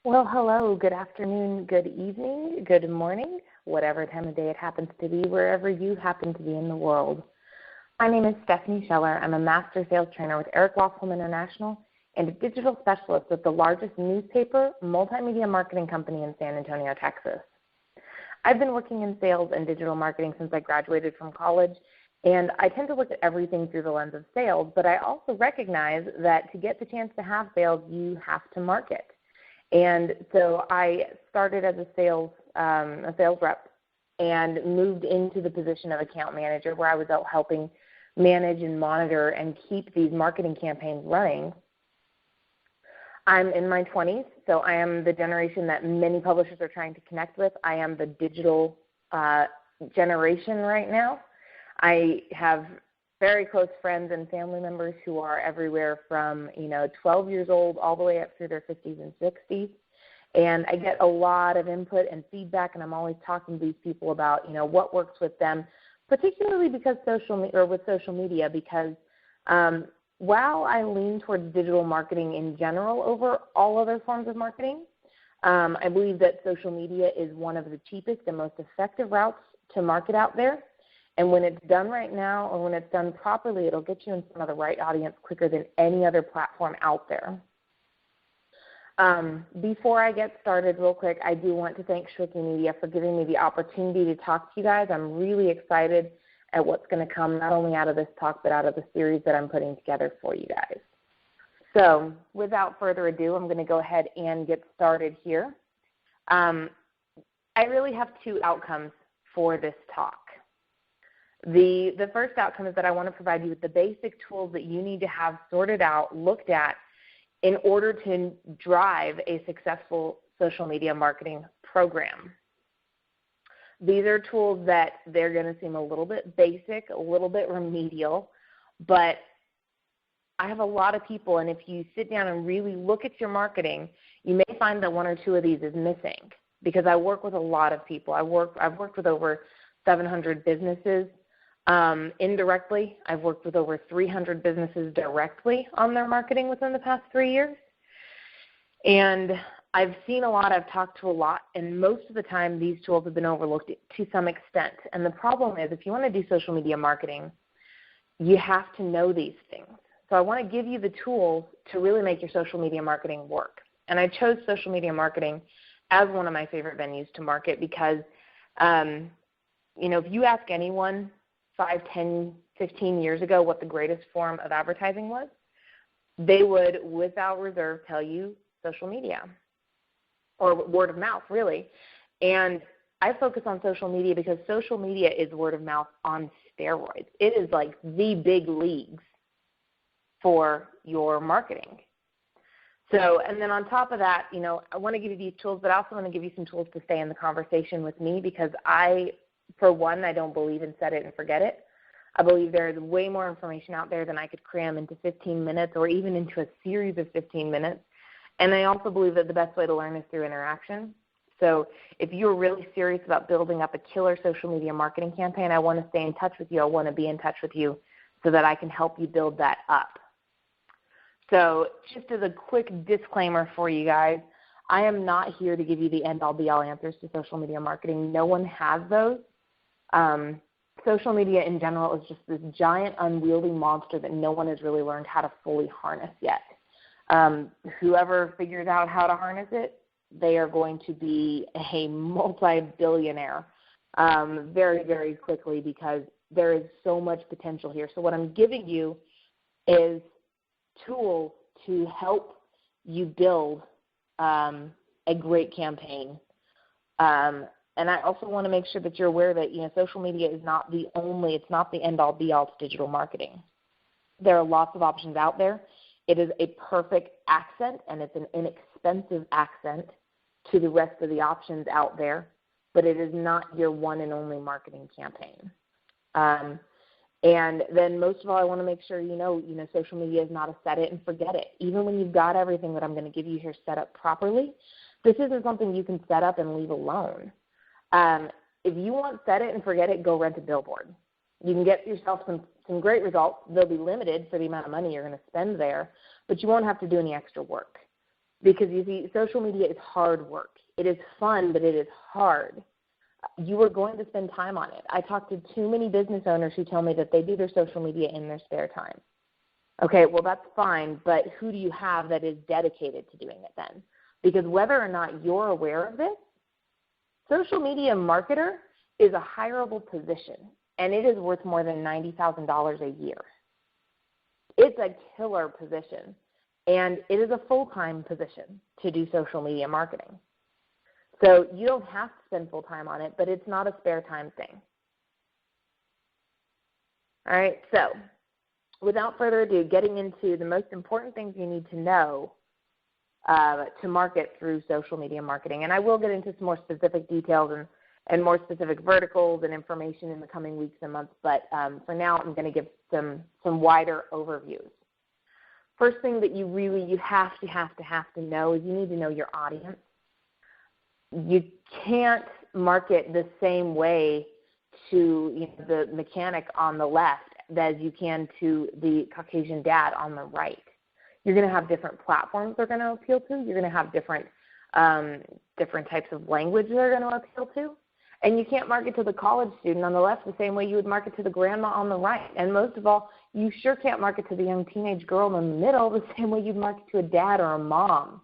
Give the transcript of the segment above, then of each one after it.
Well, hello, good afternoon, good evening, good morning, whatever time of day it happens to be, wherever you happen to be in the world. My name is Stephanie Scheller. I'm a master sales trainer with Eric Washolm International and a digital specialist with the largest newspaper multimedia marketing company in San Antonio, Texas. I've been working in sales and digital marketing since I graduated from college, and I tend to look at everything through the lens of sales, but I also recognize that to get the chance to have sales, you have to market. And so I started as a sales rep and moved into the position of account manager where I was out helping manage and monitor and keep these marketing campaigns running. I'm in my 20s, so I am the generation that many publishers are trying to connect with. I am the digital generation right now. I have very close friends and family members who are everywhere from 12 years old all the way up through their 50s and 60s. And I get a lot of input and feedback, and I'm always talking to these people about what works with them, particularly because with social media. Because while I lean towards digital marketing in general over all other forms of marketing, I believe that social media is one of the cheapest and most effective routes to market out there. And when it's done right now, or when it's done properly, it'll get you in front of the right audience quicker than any other platform out there. Before I get started, real quick, I do want to thank Shwiki Media for giving me the opportunity to talk to you guys. I'm really excited at what's going to come, not only out of this talk, but out of the series that I'm putting together for you guys. So without further ado, I'm going to go ahead and get started here. I really have two outcomes for this talk. The first outcome is that I want to provide you with the basic tools that you need to have sorted out, looked at, in order to drive a successful social media marketing program. These are tools that they're going to seem a little bit basic, a little bit remedial, but I have a lot of people, and if you sit down and really look at your marketing, you may find that one or two of these is missing, because I work with a lot of people. I've worked with over 700 businesses. Indirectly, I've worked with over 300 businesses directly on their marketing within the past 3 years. And I've seen a lot, I've talked to a lot, and most of the time these tools have been overlooked to some extent. And the problem is, if you want to do social media marketing, you have to know these things. So I want to give you the tools to really make your social media marketing work. And I chose social media marketing as one of my favorite venues to market because, if you ask anyone 5, 10, 15 years ago what the greatest form of advertising was, they would, without reserve, tell you social media or word of mouth, really. And I focus on social media because social media is word of mouth on steroids. It is like the big leagues for your marketing. So, and then on top of that, I want to give you these tools, but I also want to give you some tools to stay in the conversation with me because for one, I don't believe in set it and forget it. I believe there is way more information out there than I could cram into 15 minutes or even into a series of 15 minutes. And I also believe that the best way to learn is through interaction. So if you're really serious about building up a killer social media marketing campaign, I want to stay in touch with you. I want to be in touch with you so that I can help you build that up. So just as a quick disclaimer for you guys, I am not here to give you the end-all, be-all answers to social media marketing. No one has those. Social media in general is just this giant unwieldy monster that no one has really learned how to fully harness yet. Whoever figures out how to harness it, they are going to be a multi-billionaire very, very quickly because there is so much potential here. So what I'm giving you is tools to help you build a great campaign. And I also want to make sure that you're aware that, social media is not the only, it's not the end-all, be-all to digital marketing. There are lots of options out there. It is a perfect accent, and it's an inexpensive accent to the rest of the options out there, but it is not your one and only marketing campaign. And then most of all, I want to make sure social media is not a set it and forget it. Even when you've got everything that I'm going to give you here set up properly, this isn't something you can set up and leave alone. If you want set it and forget it, go rent a billboard. You can get yourself some great results. They'll be limited for the amount of money you're going to spend there, but you won't have to do any extra work. Because you see, social media is hard work. It is fun, but it is hard. You are going to spend time on it. I talk to too many business owners who tell me that they do their social media in their spare time. Okay, well, that's fine, but who do you have that is dedicated to doing it then? Because whether or not you're aware of this, social media marketer is a hireable position, and it is worth more than $90,000 a year. It's a killer position, and it is a full-time position to do social media marketing. So you don't have to spend full time on it, but it's not a spare time thing. All right, so without further ado, getting into the most important things you need to know to market through social media marketing. And I will get into some more specific details and more specific verticals and information in the coming weeks and months, but for now I'm going to give some wider overviews. First thing that you have to know is you need to know your audience. You can't market the same way to the mechanic on the left as you can to the Caucasian dad on the right. You're going to have different platforms they're going to appeal to. You're going to have different types of language they're going to appeal to. And you can't market to the college student on the left the same way you would market to the grandma on the right. And most of all, you sure can't market to the young teenage girl in the middle the same way you'd market to a dad or a mom.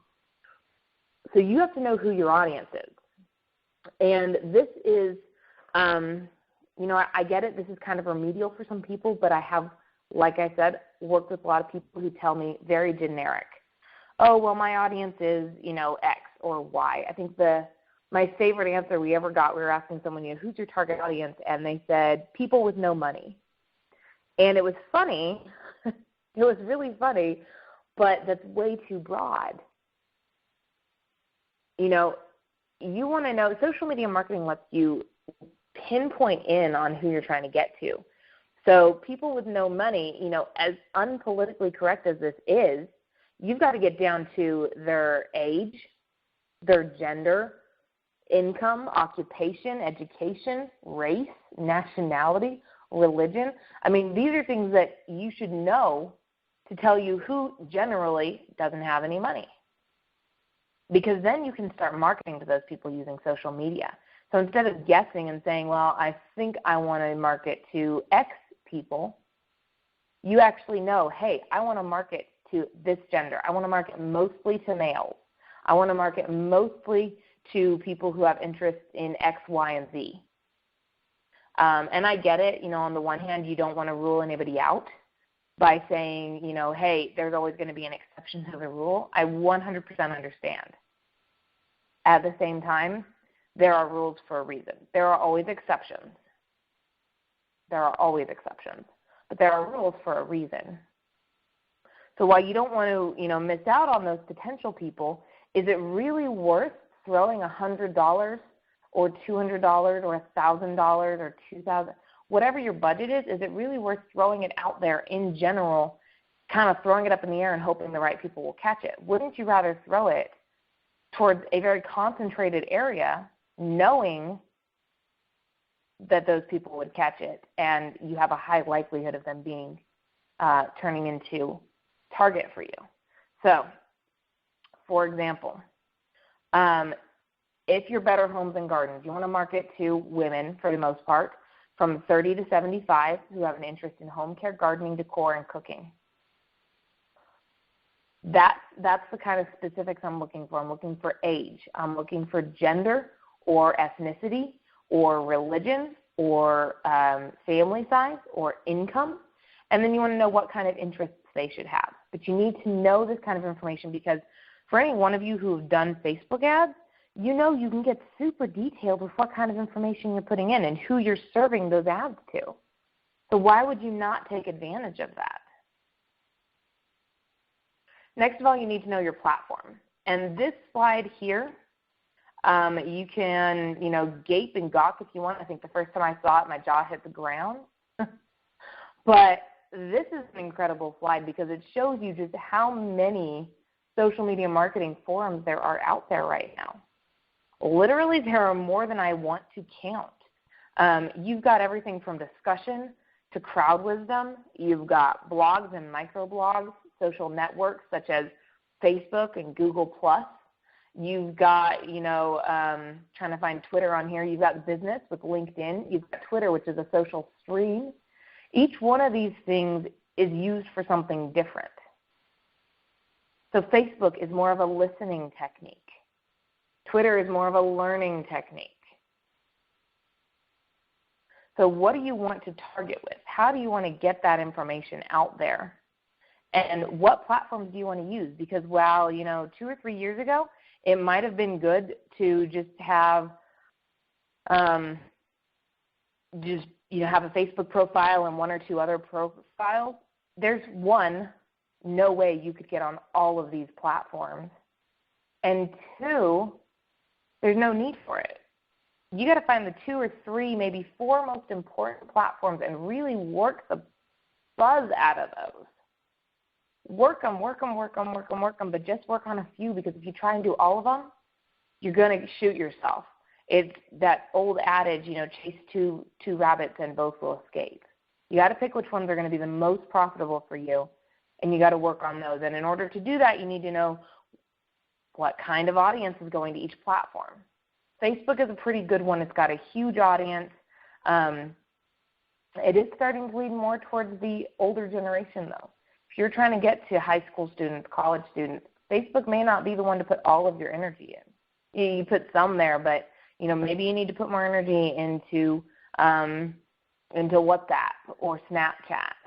So you have to know who your audience is. And this is, I get it. This is kind of remedial for some people, but I have, like I said, worked with a lot of people who tell me very generic. Oh, well, my audience is, X or Y. I think my favorite answer we ever got, we were asking someone, who's your target audience? And they said, people with no money. And it was funny. It was really funny, but that's way too broad. You want to know, social media marketing lets you pinpoint in on who you're trying to get to. So people with no money, as unpolitically correct as this is, you've got to get down to their age, their gender, income, occupation, education, race, nationality, religion. I mean, these are things that you should know to tell you who generally doesn't have any money. Because then you can start marketing to those people using social media. So instead of guessing and saying, well, I think I want to market to X people, you actually know, hey, I want to market to this gender. I want to market mostly to males. I want to market mostly to people who have interest in X, Y, and Z. And I get it. On the one hand, you don't want to rule anybody out by saying, hey, there's always going to be an exception to the rule. I 100% understand. At the same time, there are rules for a reason. There are always exceptions. But there are rules for a reason. So while you don't want to, miss out on those potential people, is it really worth throwing $100 or $200 or $1,000 or $2,000, whatever your budget is it really worth throwing it out there in general, kind of throwing it up in the air and hoping the right people will catch it? Wouldn't you rather throw it towards a very concentrated area, knowing that those people would catch it and you have a high likelihood of them being turning into target for you? So, for example, if you're Better Homes and Gardens, you want to market to women, for the most part, from 30 to 75 who have an interest in home care, gardening, decor, and cooking. That's the kind of specifics I'm looking for. I'm looking for age. I'm looking for gender or ethnicity or religion or family size or income. And then you want to know what kind of interests they should have. But you need to know this kind of information because for any one of you who have done Facebook ads, you can get super detailed with what kind of information you're putting in and who you're serving those ads to. So why would you not take advantage of that? Next of all, you need to know your platform. And this slide here, you can, gape and gawk if you want. I think the first time I saw it, my jaw hit the ground. But this is an incredible slide because it shows you just how many social media marketing forums there are out there right now. Literally, there are more than I want to count. You've got everything from discussion to crowd wisdom. You've got blogs and microblogs, social networks such as Facebook and Google Plus. You've got, trying to find Twitter on here. You've got business with LinkedIn. You've got Twitter, which is a social stream. Each one of these things is used for something different. So Facebook is more of a listening technique. Twitter is more of a learning technique. So what do you want to target with? How do you want to get that information out there? And what platforms do you want to use? Because while, 2 or 3 years ago, it might have been good to just have have a Facebook profile and 1 or 2 other profiles. There's no way you could get on all of these platforms. And 2, there's no need for it. You got to find the 2 or 3, maybe 4 most important platforms and really work the buzz out of those. Work them, but just work on a few, because if you try and do all of them, you're going to shoot yourself. It's that old adage, chase two rabbits and both will escape. You got to pick which ones are going to be the most profitable for you, and you got to work on those. And in order to do that, you need to know what kind of audience is going to each platform. Facebook is a pretty good one. It's got a huge audience. It is starting to lean more towards the older generation, though. If you're trying to get to high school students, college students, Facebook may not be the one to put all of your energy in. You put some there, but maybe you need to put more energy into WhatsApp or Snapchat.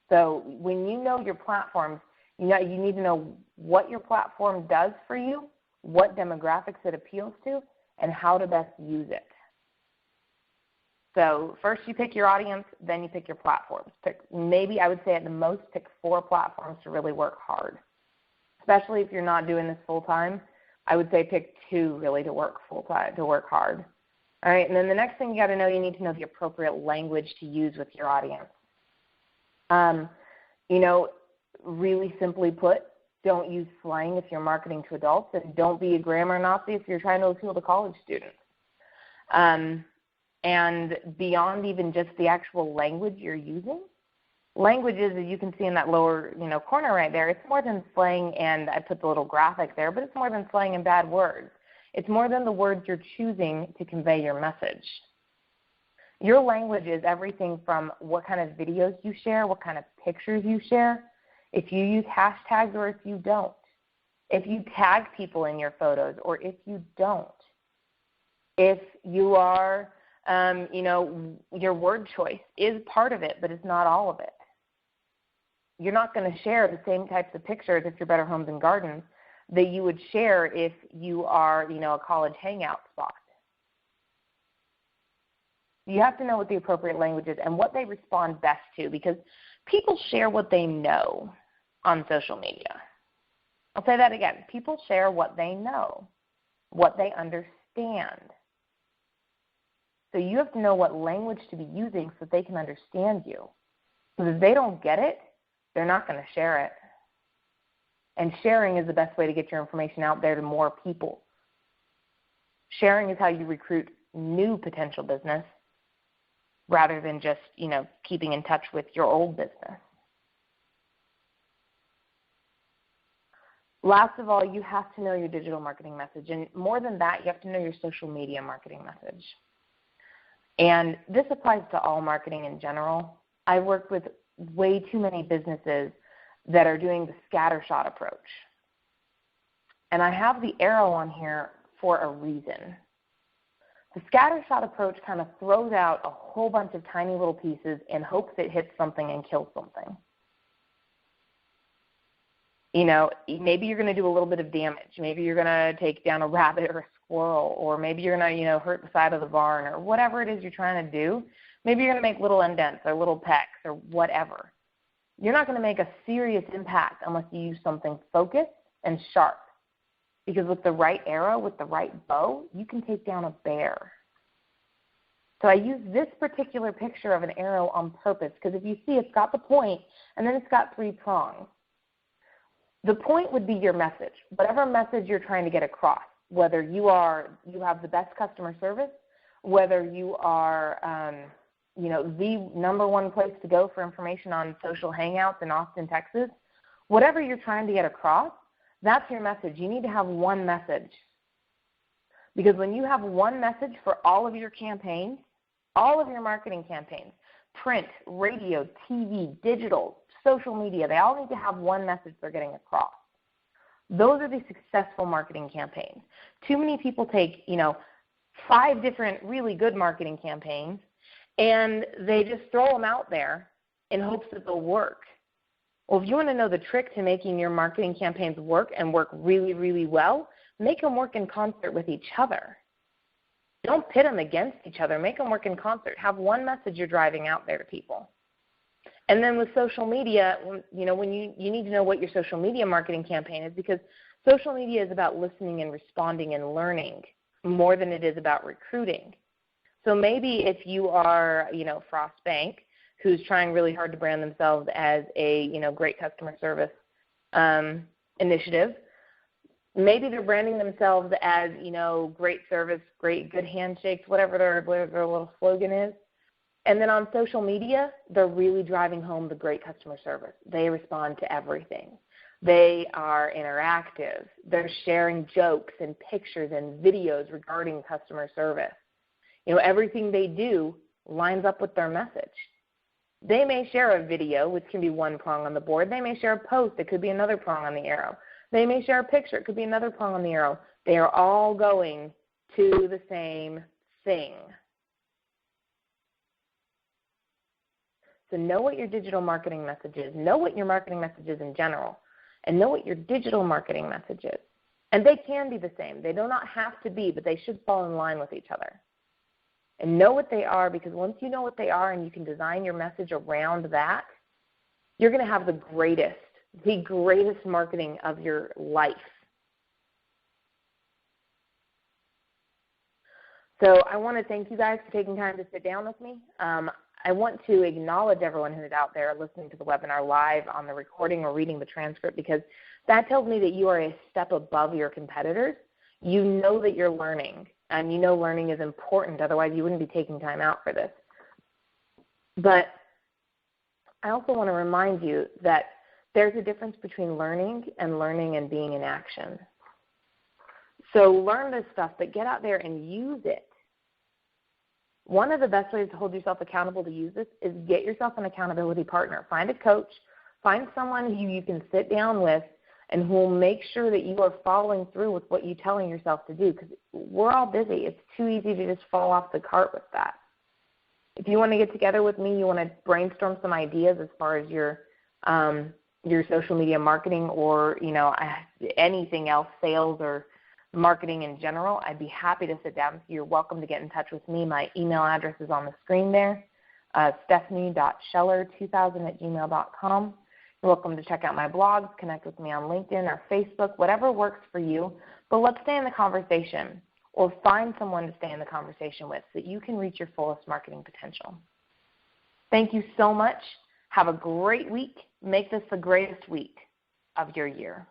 So when you know your platforms, you need to know what your platform does for you, what demographics it appeals to, and how to best use it. So first you pick your audience, then you pick your platforms. Maybe I would say at the most pick 4 platforms to really work hard. Especially if you're not doing this full time, I would say pick 2 really to work full time, to work hard. All right, and then the next thing you got to know, you need to know the appropriate language to use with your audience. Really simply put, don't use slang if you're marketing to adults, and don't be a grammar Nazi if you're trying to appeal to college students. And beyond even just the actual language you're using, languages, as you can see in that lower corner right there, it's more than slang, and I put the little graphic there, but it's more than slang and bad words. It's more than the words you're choosing to convey your message. Your language is everything from what kind of videos you share, what kind of pictures you share, if you use hashtags or if you don't, if you tag people in your photos or if you don't, if you are, your word choice is part of it, but it's not all of it. You're not going to share the same types of pictures if you're Better Homes and Gardens that you would share if you are, a college hangout spot. You have to know what the appropriate language is and what they respond best to, because people share what they know on social media. I'll say that again. People share what they know, what they understand. So you have to know what language to be using so that they can understand you. Because if they don't get it, they're not going to share it. And sharing is the best way to get your information out there to more people. Sharing is how you recruit new potential business rather than just, keeping in touch with your old business. Last of all, you have to know your digital marketing message. And more than that, you have to know your social media marketing message. And this applies to all marketing in general. I've worked with way too many businesses that are doing the scattershot approach. And I have the arrow on here for a reason. The scattershot approach kind of throws out a whole bunch of tiny little pieces in hopes it hits something and kills something. Maybe you're going to do a little bit of damage. Maybe you're going to take down a rabbit or a squirrel, or maybe you're going to, hurt the side of the barn, or whatever it is you're trying to do. Maybe you're going to make little indents or little pecks or whatever. You're not going to make a serious impact unless you use something focused and sharp. Because with the right arrow, with the right bow, you can take down a bear. So I use this particular picture of an arrow on purpose, because if you see, it's got the point and then it's got 3 prongs. The point would be your message, whatever message you're trying to get across, whether you have the best customer service, whether you are the number one place to go for information on social hangouts in Austin, Texas, Whatever you're trying to get across, that's your message. You need to have one message. Because when you have one message for all of your campaigns, all of your marketing campaigns, print, radio, TV, digital, social media, they all need to have one message they're getting across. Those are the successful marketing campaigns. Too many people take, 5 different really good marketing campaigns and they just throw them out there in hopes that they'll work. Well, if you want to know the trick to making your marketing campaigns work and work really, really well, make them work in concert with each other. Don't pit them against each other. Make them work in concert. Have one message you're driving out there to people. And then with social media, when you need to know what your social media marketing campaign is, because social media is about listening and responding and learning more than it is about recruiting. So maybe if you are, Frost Bank, who's trying really hard to brand themselves as a, great customer service initiative, maybe they're branding themselves as, great service, good handshakes, whatever their little slogan is. And then on social media, they're really driving home the great customer service. They respond to everything. They are interactive. They're sharing jokes and pictures and videos regarding customer service. Everything they do lines up with their message. They may share a video, which can be one prong on the board. They may share a post. It could be another prong on the arrow. They may share a picture. It could be another prong on the arrow. They are all going to the same thing. So know what your digital marketing message is. Know what your marketing message is in general. And know what your digital marketing message is. And they can be the same. They do not have to be, but they should fall in line with each other. And know what they are, because once you know what they are and you can design your message around that, you're going to have the greatest marketing of your life. So I want to thank you guys for taking time to sit down with me. I want to acknowledge everyone who's out there listening to the webinar live on the recording or reading the transcript, because that tells me that you are a step above your competitors. You know that you're learning, and you know learning is important. Otherwise, you wouldn't be taking time out for this. But I also want to remind you that there's a difference between learning and being in action. So learn this stuff, but get out there and use it. One of the best ways to hold yourself accountable to use this is get yourself an accountability partner. Find a coach. Find someone who you can sit down with and who will make sure that you are following through with what you're telling yourself to do, because we're all busy. It's too easy to just fall off the cart with that. If you want to get together with me, you want to brainstorm some ideas as far as your social media marketing or, anything else, sales or marketing in general, I'd be happy to sit down with you. You're welcome to get in touch with me. My email address is on the screen there, stephanie.scheller2000@gmail.com. You're welcome to check out my blogs, connect with me on LinkedIn or Facebook, whatever works for you. But let's stay in the conversation, or find someone to stay in the conversation with so that you can reach your fullest marketing potential. Thank you so much. Have a great week. Make this the greatest week of your year.